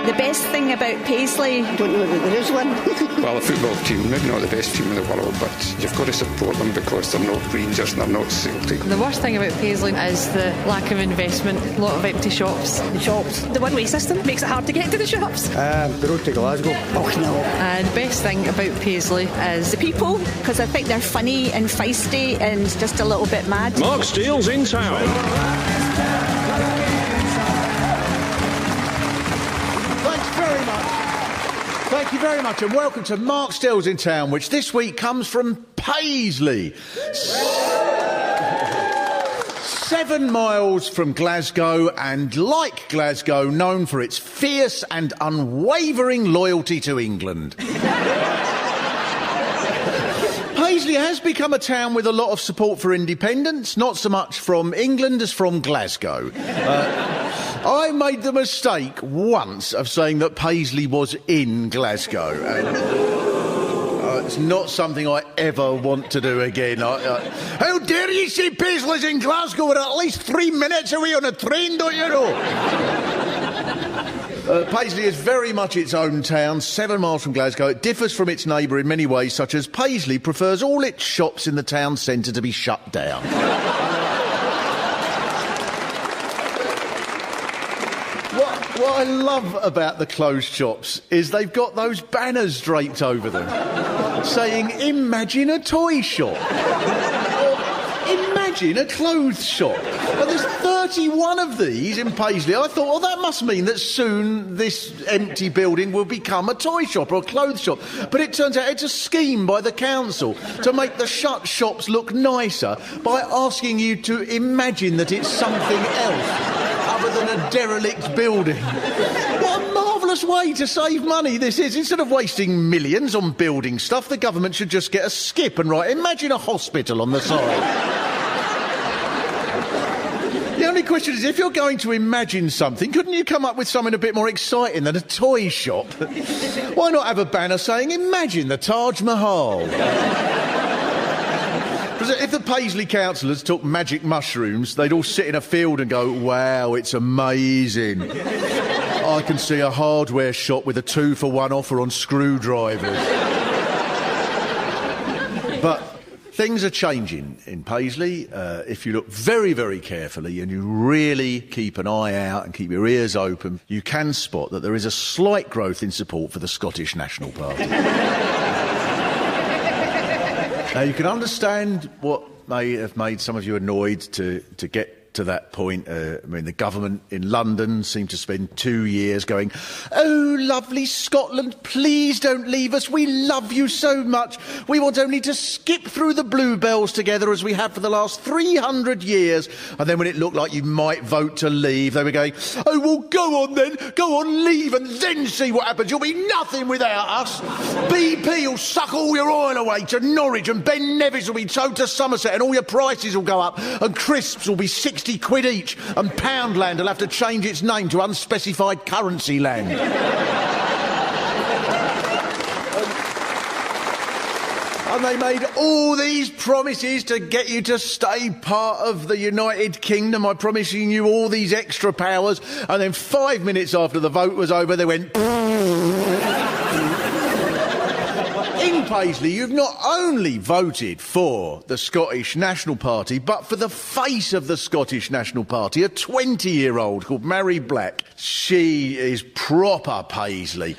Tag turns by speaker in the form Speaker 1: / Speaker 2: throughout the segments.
Speaker 1: The best thing about Paisley...
Speaker 2: I don't know that there is one.
Speaker 3: Well, a football team, maybe not the best team in the world, but you've got to support them because they're not Rangers and they're not Celtic.
Speaker 4: The worst thing about Paisley is the lack of investment, a lot of empty shops.
Speaker 2: The shops.
Speaker 5: The one-way system makes it hard to get to the shops.
Speaker 6: The road to Glasgow.
Speaker 2: Oh, no.
Speaker 4: And the best thing about Paisley is
Speaker 1: The people, because I think they're funny and feisty and just a little bit mad.
Speaker 7: Mark Steele's in town.
Speaker 8: Thanks very much. Thank you very much, and welcome to Mark Steele's in Town, which this week comes from Paisley. 7 miles from Glasgow, and like Glasgow, known for its fierce and unwavering loyalty to England. Paisley has become a town with a lot of support for independence, not so much from England as from Glasgow. I made the mistake once of saying that Paisley was in Glasgow, and it's not something I ever want to do again. How dare you say Paisley's in Glasgow? We're at least 3 minutes away on a train, don't you know? Paisley is very much its own town, 7 miles from Glasgow. It differs from its neighbour in many ways, such as Paisley prefers all its shops in the town centre to be shut down. What I love about the closed shops is they've got those banners draped over them saying, "Imagine a toy shop." Or, "Imagine a clothes shop." And there's 31 of these in Paisley. I thought, well, that must mean that soon this empty building will become a toy shop or a clothes shop. But it turns out it's a scheme by the council to make the shut shops look nicer by asking you to imagine that it's something else other than a derelict building. What a marvellous way to save money this is. Instead of wasting millions on building stuff, the government should just get a skip and write, "Imagine a hospital" on the side. The only question is, if you're going to imagine something, couldn't you come up with something a bit more exciting than a toy shop? Why not have a banner saying, "Imagine the Taj Mahal"? Because if the Paisley councillors took magic mushrooms, they'd all sit in a field and go, "Wow, it's amazing. I can see a hardware shop with a 2-for-1 offer on screwdrivers." But things are changing in Paisley. If you look very, very carefully and you really keep an eye out and keep your ears open, you can spot that there is a slight growth in support for the Scottish National Party. Now, you can understand what may have made some of you annoyed to get to that point. I mean, the government in London seemed to spend 2 years going, "Oh, lovely Scotland, please don't leave us. We love you so much. We want only to skip through the bluebells together as we have for the last 300 years. And then when it looked like you might vote to leave, they were going, "Oh, well, go on then. Go on, leave, and then see what happens. You'll be nothing without us. BP will suck all your oil away to Norwich, and Ben Nevis will be towed to Somerset, and all your prices will go up, and crisps will be 60 quid each, and Poundland will have to change its name to Unspecified Currency Land." And they made all these promises to get you to stay part of the United Kingdom by promising you all these extra powers, and then 5 minutes after the vote was over, they went... In Paisley, you've not only voted for the Scottish National Party, but for the face of the Scottish National Party, a 20-year-old called Mary Black. She is proper Paisley.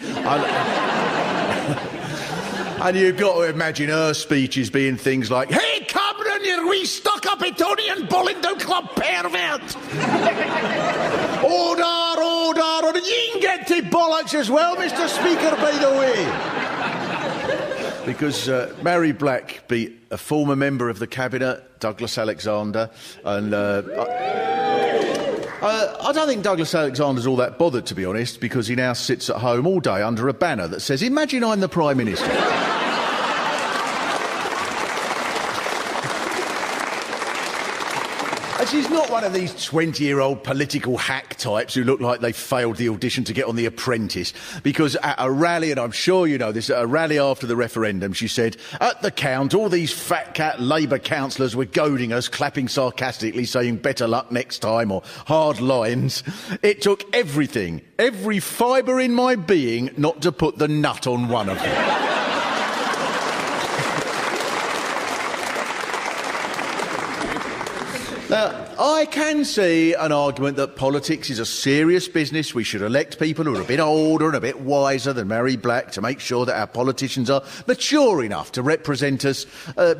Speaker 8: And you've got to imagine her speeches being things like, "Hey, Cameron, you wee stuck-up Etonian Bollington Club pervert! Order, order, order. You can get to bollocks as well, Mr. Speaker, by the way." Because Mary Black beat a former member of the Cabinet, Douglas Alexander, and I don't think Douglas Alexander's all that bothered, to be honest, because he now sits at home all day under a banner that says, "Imagine I'm the Prime Minister." And she's not one of these 20-year-old political hack types who look like they failed the audition to get on The Apprentice. Because at a rally, and I'm sure you know this, at a rally after the referendum, she said, at the count, all these fat cat Labour councillors were goading us, clapping sarcastically, saying better luck next time or hard lines. It took everything, every fibre in my being, not to put the nut on one of them. Now, I can see an argument that politics is a serious business. We should elect people who are a bit older and a bit wiser than Mary Black to make sure that our politicians are mature enough to represent us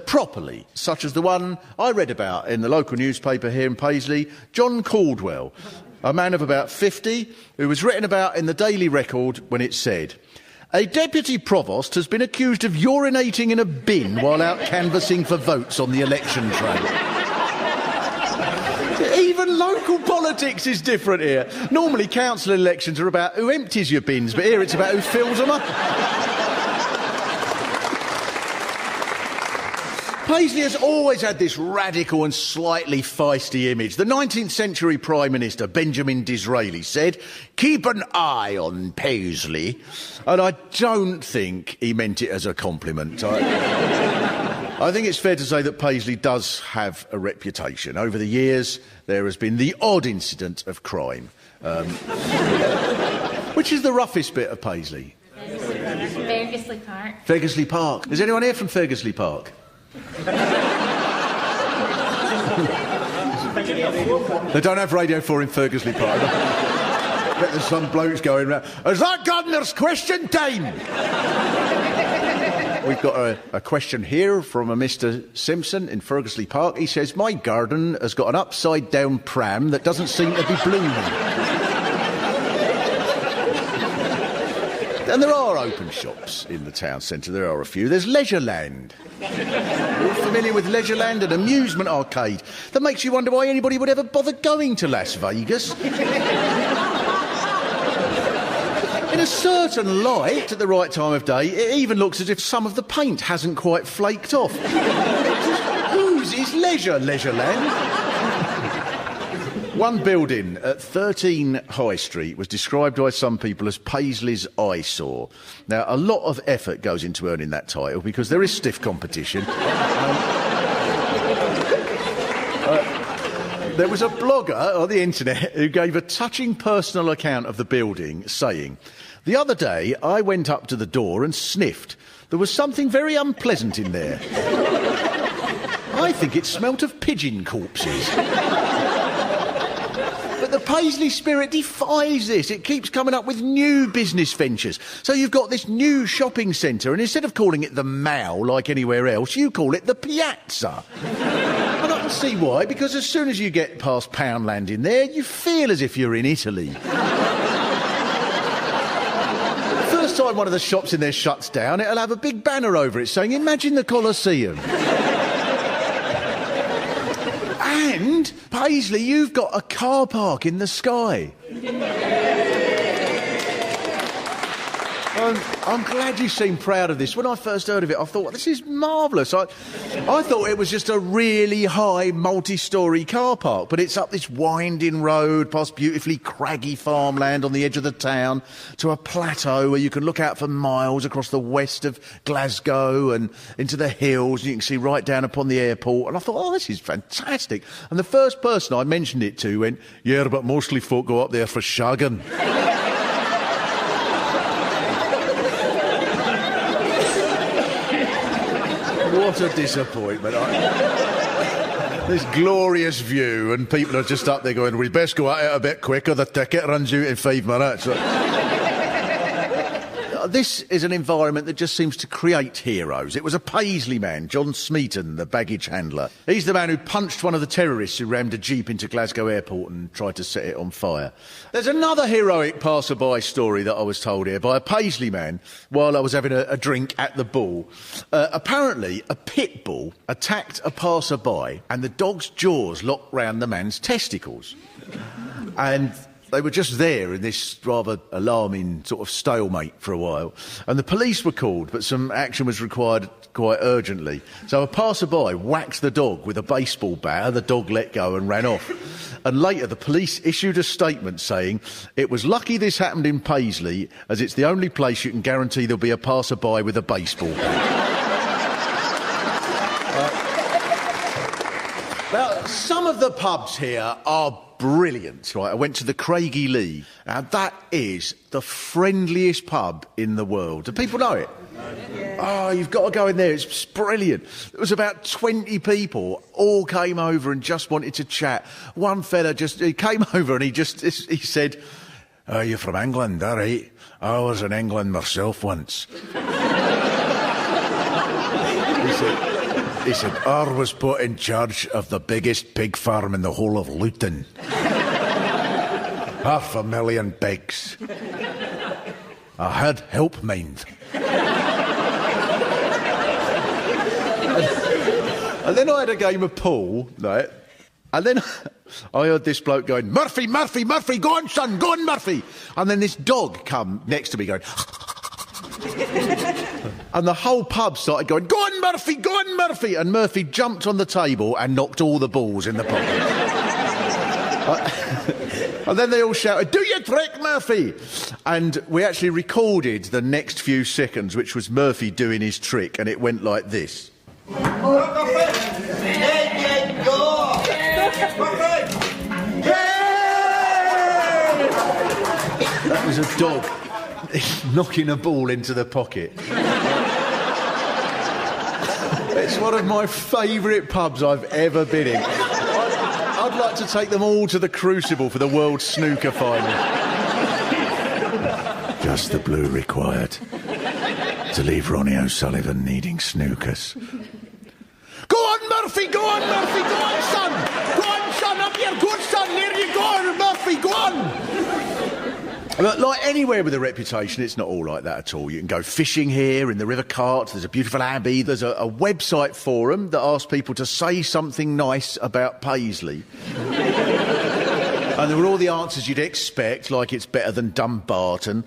Speaker 8: properly, such as the one I read about in the local newspaper here in Paisley, John Caldwell, a man of about 50 who was written about in the Daily Record when it said, a deputy provost has been accused of urinating in a bin while out canvassing for votes on the election train. Even local politics is different here. Normally, council elections are about who empties your bins, but here it's about who fills them up. Paisley has always had this radical and slightly feisty image. The 19th century Prime Minister, Benjamin Disraeli, said, keep an eye on Paisley. And I don't think he meant it as a compliment. I think it's fair to say that Paisley does have a reputation. Over the years, there has been the odd incident of crime. Which is the roughest bit of Paisley?
Speaker 2: Fergusley Park.
Speaker 8: Fergusley Park. Is anyone here from Fergusley Park? They don't have Radio 4 in Fergusley Park. I bet there's some blokes going round. Is that gardener's question time? We've got a question here from a Mr. Simpson in Fergusley Park. He says, my garden has got an upside-down pram that doesn't seem to be blooming. And there are open shops in the town centre. There are a few. There's Leisureland. You're familiar with Leisureland, an amusement arcade that makes you wonder why anybody would ever bother going to Las Vegas. In a certain light, at the right time of day, it even looks as if some of the paint hasn't quite flaked off. It just oozes Leisureland. One building at 13 High Street was described by some people as Paisley's eyesore. Now, a lot of effort goes into earning that title because there is stiff competition. There was a blogger on the internet who gave a touching personal account of the building, saying, the other day I went up to the door and sniffed. There was something very unpleasant in there. I think it smelt of pigeon corpses. But the Paisley spirit defies this. It keeps coming up with new business ventures. So you've got this new shopping centre, and instead of calling it the Mall like anywhere else, you call it the Piazza. And I can see why, because as soon as you get past Poundland in there, you feel as if you're in Italy. First time one of the shops in there shuts down, it'll have a big banner over it saying, imagine the Colosseum. And, Paisley, you've got a car park in the sky. I'm glad you seem proud of this. When I first heard of it, I thought, this is marvellous. I thought it was just a really high, multi-storey car park, but it's up this winding road, past beautifully craggy farmland on the edge of the town, to a plateau where you can look out for miles across the west of Glasgow and into the hills, and you can see right down upon the airport. And I thought, oh, this is fantastic. And the first person I mentioned it to went, yeah, but mostly folk go up there for shagging. What a disappointment. This glorious view, and people are just up there going, we'd best go at it a bit quicker, the ticket runs out in 5 minutes. This is an environment that just seems to create heroes. It was a Paisley man, John Smeaton, the baggage handler. He's the man who punched one of the terrorists who rammed a jeep into Glasgow airport and tried to set it on fire. There's another heroic passer-by story that I was told here by a Paisley man while I was having a drink at the Bull. Apparently, a pit bull attacked a passer-by and the dog's jaws locked round the man's testicles. And They were just there in this rather alarming sort of stalemate for a while, and the police were called, but some action was required quite urgently. So a passerby whacked the dog with a baseball bat, and the dog let go and ran off. And later the police issued a statement saying, "It was lucky this happened in Paisley, as it's the only place you can guarantee there'll be a passerby with a baseball bat." Now, some of the pubs here are brilliant, right? I went to the Craigie Lee. Now, that is the friendliest pub in the world. Do people know it? Oh, you've got to go in there. It's brilliant. There was about 20 people, all came over and just wanted to chat. One fella he came over and he said, "Oh, you're from England, all right? I was in England myself once." He said, "I was put in charge of the biggest pig farm in the whole of Luton. 500,000 pigs. I had help mind." And then I had a game of pool, right? And then I heard this bloke going, "Murphy, Murphy, Murphy, go on, son, go on, Murphy." And then this dog come next to me going... And the whole pub started going, "Go on, Murphy, go on, Murphy." And Murphy jumped on the table and knocked all the balls in the pocket. And then they all shouted, "Do your trick, Murphy!" And we actually recorded the next few seconds, which was Murphy doing his trick, and it went like this. That was a dog knocking a ball into the pocket. It's one of my favourite pubs I've ever been in. I'd like to take them all to the Crucible for the World Snooker Final. Just the blue required to leave Ronnie O'Sullivan needing snookers. "Go on, Murphy, go on, Murphy, go on, son! Go on, son, up here, good son, there you go, Murphy, go on!" But like anywhere with a reputation, it's not all like that at all. You can go fishing here in the River Cart. There's a beautiful abbey. There's a website forum that asks people to say something nice about Paisley. And there were all the answers you'd expect, like it's better than Dumbarton.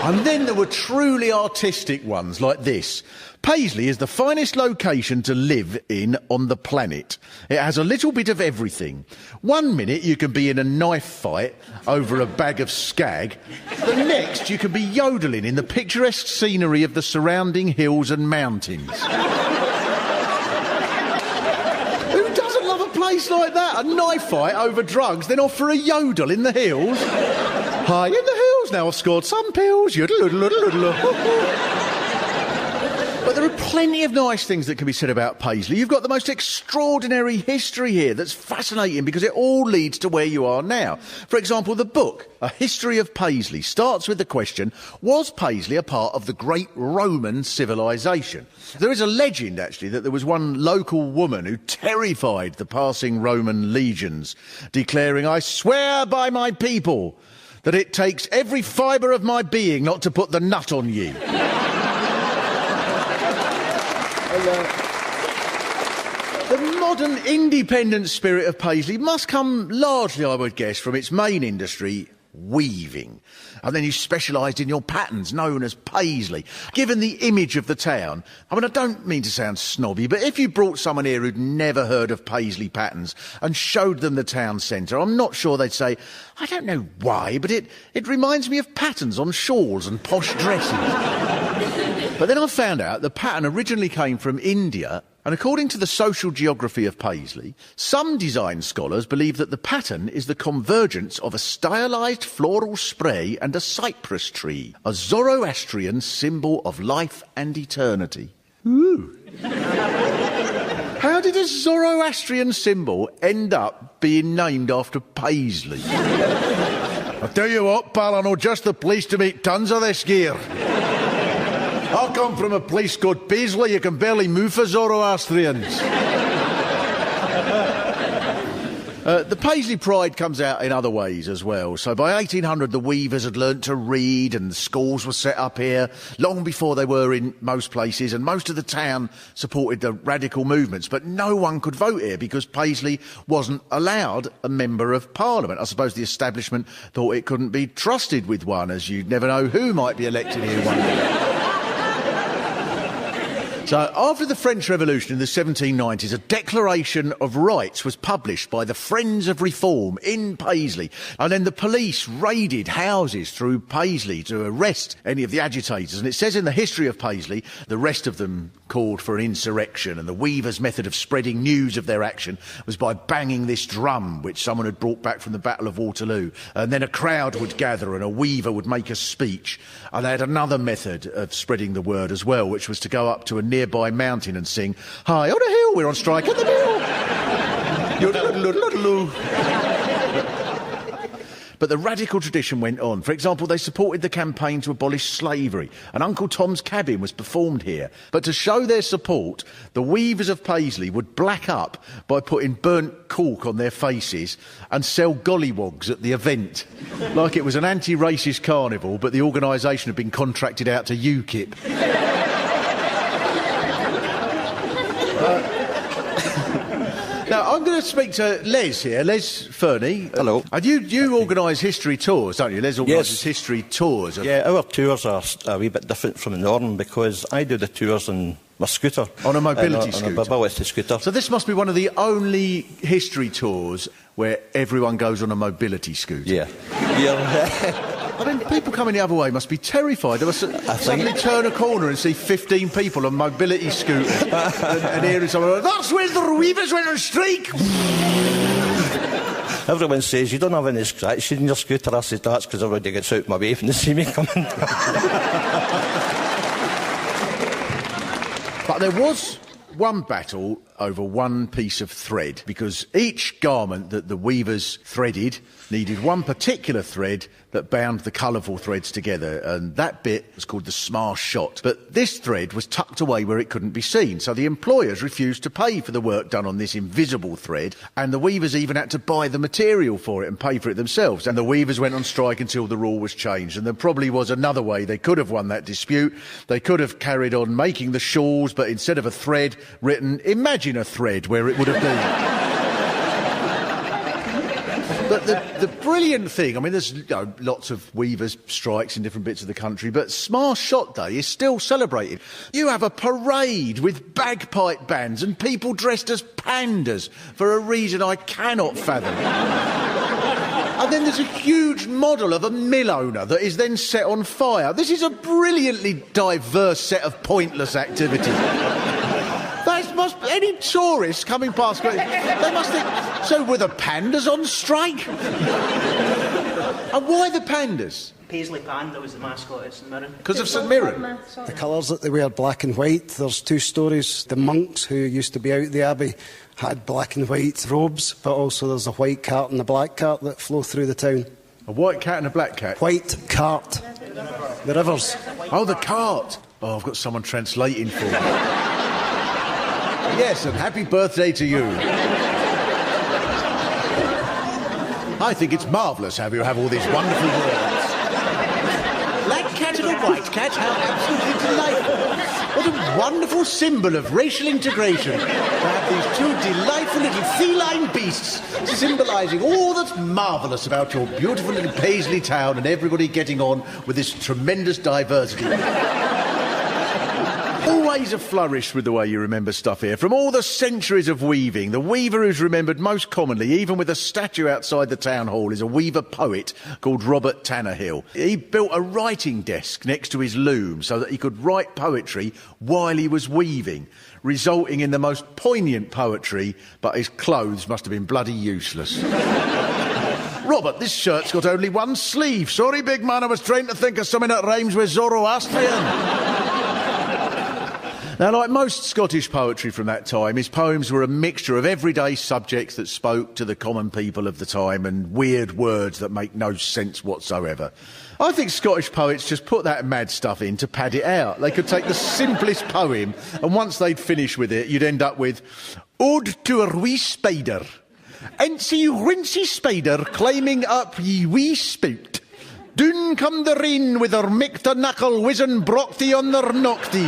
Speaker 8: And then there were truly artistic ones, like this. "Paisley is the finest location to live in on the planet. It has a little bit of everything. 1 minute you can be in a knife fight over a bag of skag. The next you can be yodeling in the picturesque scenery of the surrounding hills and mountains." Who doesn't love a place like that? A knife fight over drugs, then off for a yodel in the hills. "High in the hills, now I've scored some pills. But there are plenty of nice things that can be said about Paisley. You've got the most extraordinary history here that's fascinating because it all leads to where you are now. For example, the book, A History of Paisley, starts with the question, was Paisley a part of the great Roman civilization? There is a legend, actually, that there was one local woman who terrified the passing Roman legions, declaring, "I swear by my people that it takes every fibre of my being not to put the nut on ye." The modern independent spirit of Paisley must come largely, I would guess, from its main industry, weaving. And then you specialised in your patterns, known as Paisley. Given the image of the town, I mean, I don't mean to sound snobby, but if you brought someone here who'd never heard of Paisley patterns and showed them the town centre, I'm not sure they'd say, "I don't know why, but it reminds me of patterns on shawls and posh dresses." But then I found out the pattern originally came from India, and according to the social geography of Paisley, some design scholars believe that the pattern is the convergence of a stylised floral spray and a cypress tree, a Zoroastrian symbol of life and eternity. Ooh. How did a Zoroastrian symbol end up being named after Paisley? I tell you what, pal, I know just the place to make tons of this gear. I come from a place called Paisley. You can barely move for Zoroastrians. The Paisley pride comes out in other ways as well. So by 1800, the weavers had learnt to read and schools were set up here long before they were in most places, and most of the town supported the radical movements. But no one could vote here because Paisley wasn't allowed a member of Parliament. I suppose the establishment thought it couldn't be trusted with one, as you never know who might be elected here one day. So, after the French Revolution in the 1790s, a Declaration of Rights was published by the Friends of Reform in Paisley. And then the police raided houses through Paisley to arrest any of the agitators. And it says in the history of Paisley, the rest of them called for an insurrection. And the weavers' method of spreading news of their action was by banging this drum, which someone had brought back from the Battle of Waterloo. And then a crowd would gather and a weaver would make a speech. And they had another method of spreading the word as well, which was to go up to a nearby mountain and sing, "High on a hill, we're on strike at the mill." But the radical tradition went on. For example, they supported the campaign to abolish slavery, and Uncle Tom's Cabin was performed here. But to show their support, the weavers of Paisley would black up by putting burnt cork on their faces and sell gollywogs at the event. Like it was an anti-racist carnival, but the organisation had been contracted out to UKIP. Now, I'm going to speak to Les here, Les Fernie.
Speaker 6: Hello.
Speaker 8: And you organise history tours, don't you? Les organises history tours.
Speaker 6: Yeah, our tours are a wee bit different from the norm because I do the tours on my scooter.
Speaker 8: On a mobility
Speaker 6: scooter?
Speaker 8: scooter?
Speaker 6: On a mobility scooter.
Speaker 8: So this must be one of the only history tours where everyone goes on a mobility scooter.
Speaker 6: Yeah.
Speaker 8: I mean, people coming the other way must be terrified. They must suddenly turn a corner and see 15 people on mobility scooters and hearing someone, "That's where the weavers went on strike!"
Speaker 6: Everyone says, "You don't have any scratches in your scooter." I said, "That's because everybody gets out my way when they see me coming."
Speaker 8: But there was one battle over one piece of thread, because each garment that the weavers threaded needed one particular thread that bound the colourful threads together, and that bit was called the smash shot. But this thread was tucked away where it couldn't be seen, so the employers refused to pay for the work done on this invisible thread, and the weavers even had to buy the material for it and pay for it themselves. And the weavers went on strike until the rule was changed, and there probably was another way they could have won that dispute. They could have carried on making the shawls, but instead of a thread written, "Imagine a thread," where it would have been. But the brilliant thing, I mean, there's lots of weavers' strikes in different bits of the country, but Smash Shot Day is still celebrated. You have a parade with bagpipe bands and people dressed as pandas for a reason I cannot fathom. And then there's a huge model of a mill owner that is then set on fire. This is a brilliantly diverse set of pointless activities. Any tourists coming past, they must think, so were the pandas on strike? And why the pandas?
Speaker 7: Paisley Panda was the mascot at St Mirren.
Speaker 8: Because of St Mirren?
Speaker 9: The colours that they wear, black and white. There's two stories. The monks who used to be out the abbey had black and white robes, but also there's a white cart and a black cart that flow through the town.
Speaker 8: A white cat and a black cat?
Speaker 9: White cart. The rivers.
Speaker 8: Oh, the cart. Oh, I've got someone translating for me. Yes, and happy birthday to you. I think it's marvellous how you have all these wonderful words. Black cat and a white cat, how absolutely delightful. What a wonderful symbol of racial integration to have these two delightful little feline beasts symbolising all that's marvellous about your beautiful little Paisley town and everybody getting on with this tremendous diversity. Always a flourish with the way you remember stuff here. From all the centuries of weaving, the weaver who's remembered most commonly, even with a statue outside the town hall, is a weaver poet called Robert Tannahill. He built a writing desk next to his loom so that he could write poetry while he was weaving, resulting in the most poignant poetry, but his clothes must have been bloody useless. Robert, this shirt's got only one sleeve. Sorry, big man, I was trying to think of something that rhymes with Zoroastrian. Now, like most Scottish poetry from that time, his poems were a mixture of everyday subjects that spoke to the common people of the time and weird words that make no sense whatsoever. I think Scottish poets just put that mad stuff in to pad it out. They could take the simplest poem, and once they'd finished with it, you'd end up with "Ode to a wee spider." Ency Rinsey Spider climbing up ye wee spout. Doon come the rain with her mickta knuckle whizzin' brochty on their knockty.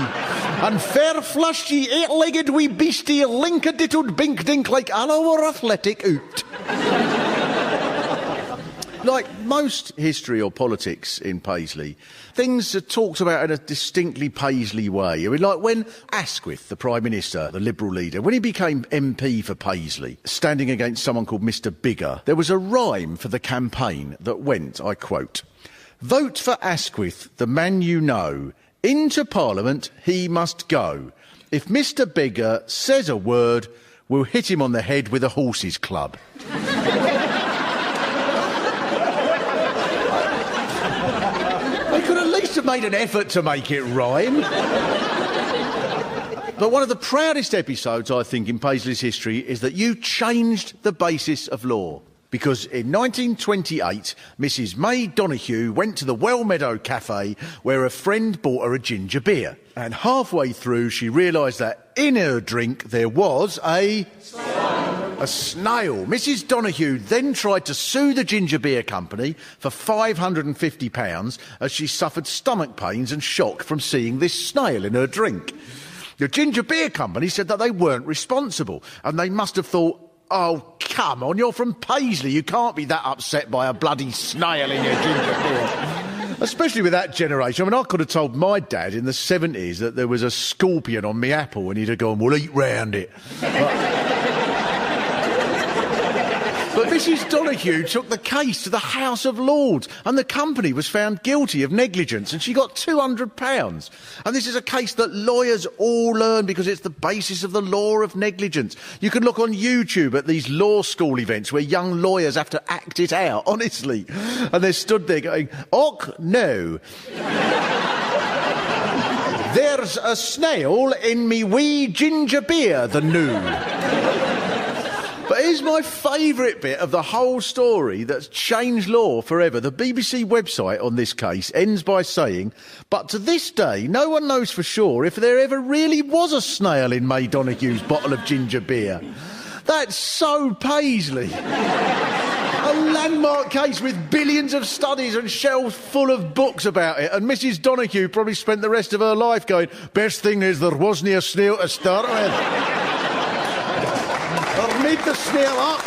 Speaker 8: And fair flushed ye eight-legged wee beastie link-a-dittled bink-dink like all our athletic oot. Like most history or politics in Paisley, things are talked about in a distinctly Paisley way. I mean, like when Asquith, the Prime Minister, the Liberal leader, when he became MP for Paisley, standing against someone called Mr Bigger, there was a rhyme for the campaign that went, I quote, "Vote for Asquith, the man you know. Into Parliament he must go. If Mr Bigger says a word, we'll hit him on the head with a horse's club." They could at least have made an effort to make it rhyme. But one of the proudest episodes, I think, in Paisley's history is that you changed the basis of law. Because in 1928, Mrs May Donoghue went to the Well Meadow Cafe where a friend bought her a ginger beer. And halfway through, she realised that in her drink there was a snail. Mrs Donoghue then tried to sue the ginger beer company for £550 as she suffered stomach pains and shock from seeing this snail in her drink. The ginger beer company said that they weren't responsible and they must have thought, "Oh, come on, you're from Paisley. You can't be that upset by a bloody snail in your ginger beer." Especially with that generation. I mean, I could have told my dad in the 70s that there was a scorpion on me apple and he'd have gone, "Well, eat round it." But Mrs Donoghue took the case to the House of Lords and the company was found guilty of negligence and she got £200. And this is a case that lawyers all learn because it's the basis of the law of negligence. You can look on YouTube at these law school events where young lawyers have to act it out, honestly. And they're stood there going, "Och, no. There's a snail in me wee ginger beer, the new." But here's my favourite bit of the whole story that's changed law forever. The BBC website on this case ends by saying, "But to this day, no one knows for sure if there ever really was a snail in May Donoghue's bottle of ginger beer." That's so Paisley. A landmark case with billions of studies and shelves full of books about it. And Mrs Donoghue probably spent the rest of her life going, "Best thing is there wasn't a snail to start with." Or made the snail up.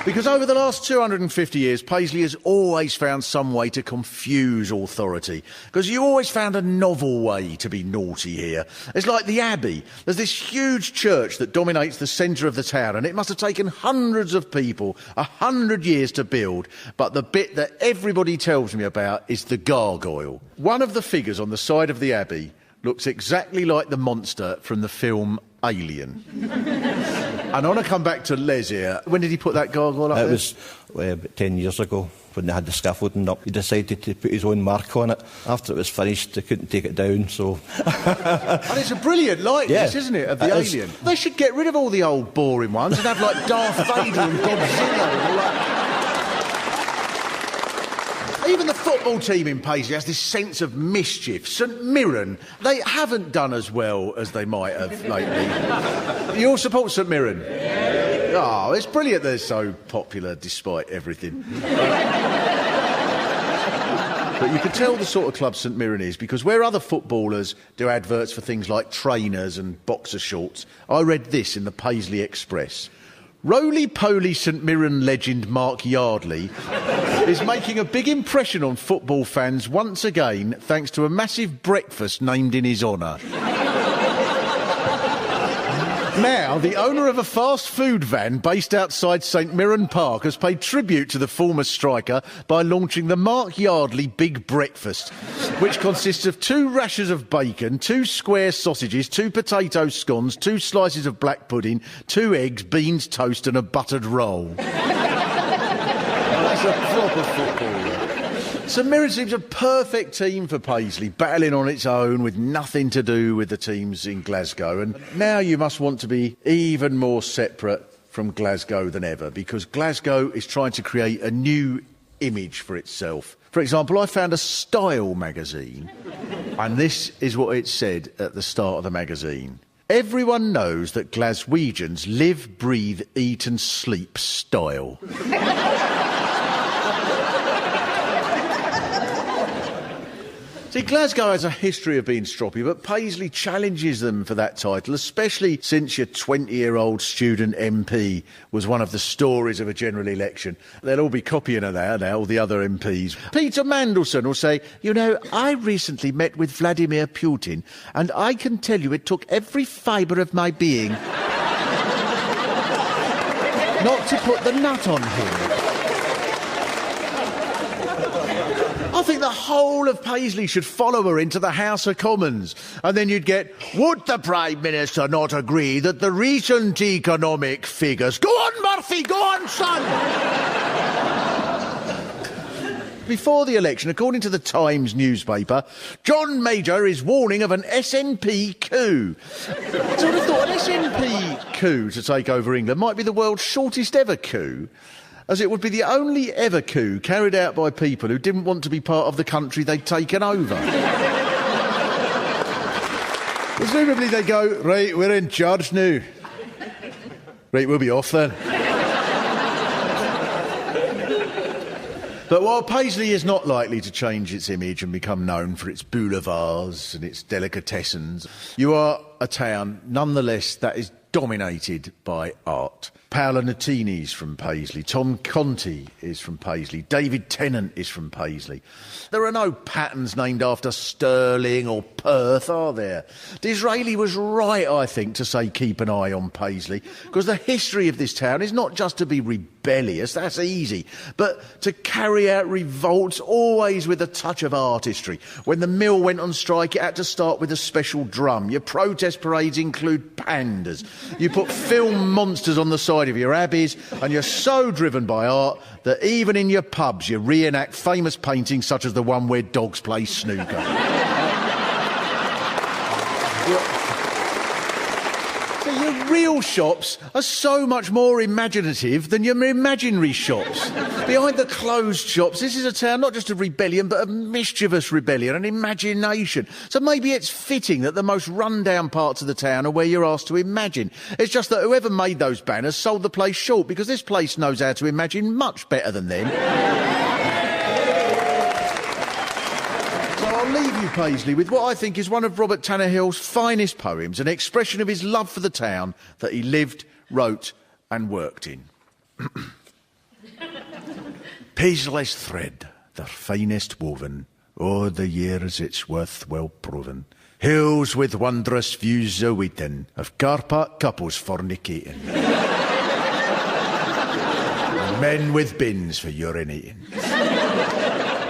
Speaker 8: Because over the last 250 years, Paisley has always found some way to confuse authority. Because you always found a novel way to be naughty here. It's like the Abbey. There's this huge church that dominates the centre of the town, and it must have taken hundreds of people 100 years to build. But the bit that everybody tells me about is the gargoyle. One of the figures on the side of the Abbey looks exactly like the monster from the film Alien. And I want to come back to Les here. When did he put that gargoyle up there?
Speaker 6: It was about 10 years ago when they had the scaffolding up. He decided to put his own mark on it. After it was finished, they couldn't take it down, so...
Speaker 8: And it's a brilliant likeness, isn't it, of the Alien? They should get rid of all the old boring ones and have, like, Darth Vader and Godzilla and all that. Even the football team in Paisley has this sense of mischief. St Mirren, they haven't done as well as they might have lately. You all support St Mirren? Yeah. Oh, it's brilliant they're so popular despite everything. But you can tell the sort of club St Mirren is because where other footballers do adverts for things like trainers and boxer shorts, I read this in the Paisley Express. Roly-poly St Mirren legend Mark Yardley is making a big impression on football fans once again thanks to a massive breakfast named in his honour. Now, the owner of a fast food van based outside St Mirren Park has paid tribute to the former striker by launching the Mark Yardley Big Breakfast, which consists of 2 rashers of bacon, 2 square sausages, 2 potato scones, 2 slices of black pudding, 2 eggs, beans, toast and a buttered roll. That's a proper footballer. St Mirren seems a perfect team for Paisley, battling on its own with nothing to do with the teams in Glasgow. And now you must want to be even more separate from Glasgow than ever, because Glasgow is trying to create a new image for itself. For example, I found a Style magazine, and this is what it said at the start of the magazine. Everyone knows that Glaswegians live, breathe, eat and sleep style. See, Glasgow has a history of being stroppy, but Paisley challenges them for that title, especially since your 20-year-old student MP was one of the stories of a general election. They'll all be copying her there now, all the other MPs. Peter Mandelson will say, you know, I recently met with Vladimir Putin, and I can tell you it took every fibre of my being not to put the nut on him. I think the whole of Paisley should follow her into the House of Commons. And then you'd get, would the Prime Minister not agree that the recent economic figures... Go on, Murphy, go on, son! Before the election, according to the Times newspaper, John Major is warning of an SNP coup. So I would have thought an SNP coup to take over England might be the world's shortest ever coup, as it would be the only ever coup carried out by people who didn't want to be part of the country they'd taken over. Presumably they go, right, we're in charge now. Right, we'll be off then. But while Paisley is not likely to change its image and become known for its boulevards and its delicatessens, you are a town, nonetheless, that is dominated by art. Paolo Nutini's from Paisley, Tom Conti is from Paisley, David Tennant is from Paisley. There are no patterns named after Stirling or Perth, are there? Disraeli was right, I think, to say keep an eye on Paisley, because the history of this town is not just to be rebellious, that's easy, but to carry out revolts always with a touch of artistry. When the mill went on strike, it had to start with a special drum. Your protest parades include pandas. You put film monsters on the side of your abbeys, and you're so driven by art that even in your pubs you reenact famous paintings such as the one where dogs play snooker. Your real shops are so much more imaginative than your imaginary shops. Behind the closed shops, this is a town not just of rebellion, but of mischievous rebellion and imagination. So maybe it's fitting that the most run-down parts of the town are where you're asked to imagine. It's just that whoever made those banners sold the place short, because this place knows how to imagine much better than them. I'll leave you, Paisley, with what I think is one of Robert Tannehill's finest poems, an expression of his love for the town that he lived, wrote and worked in. Paisley's thread, their finest woven, o'er the years its worth well proven. Hills with wondrous views awaiting, of car-park couples fornicating. And men with bins for urinating.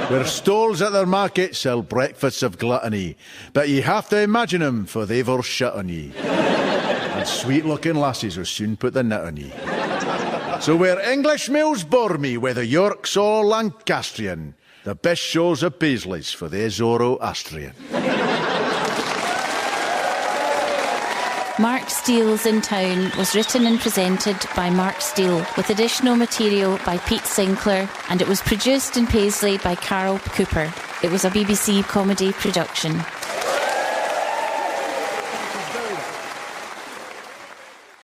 Speaker 8: Where stalls at their market sell breakfasts of gluttony, but ye have to imagine 'em, for they've all shut on ye. And sweet-looking lasses will soon put the nut on ye. So where English mills bore me, whether Yorks or Lancastrian, the best shows are Paisley's, for they're Zoroastrian.
Speaker 2: Mark Steele's In Town was written and presented by Mark Steele, with additional material by Pete Sinclair, and it was produced in Paisley by Carol Cooper. It was a BBC comedy production.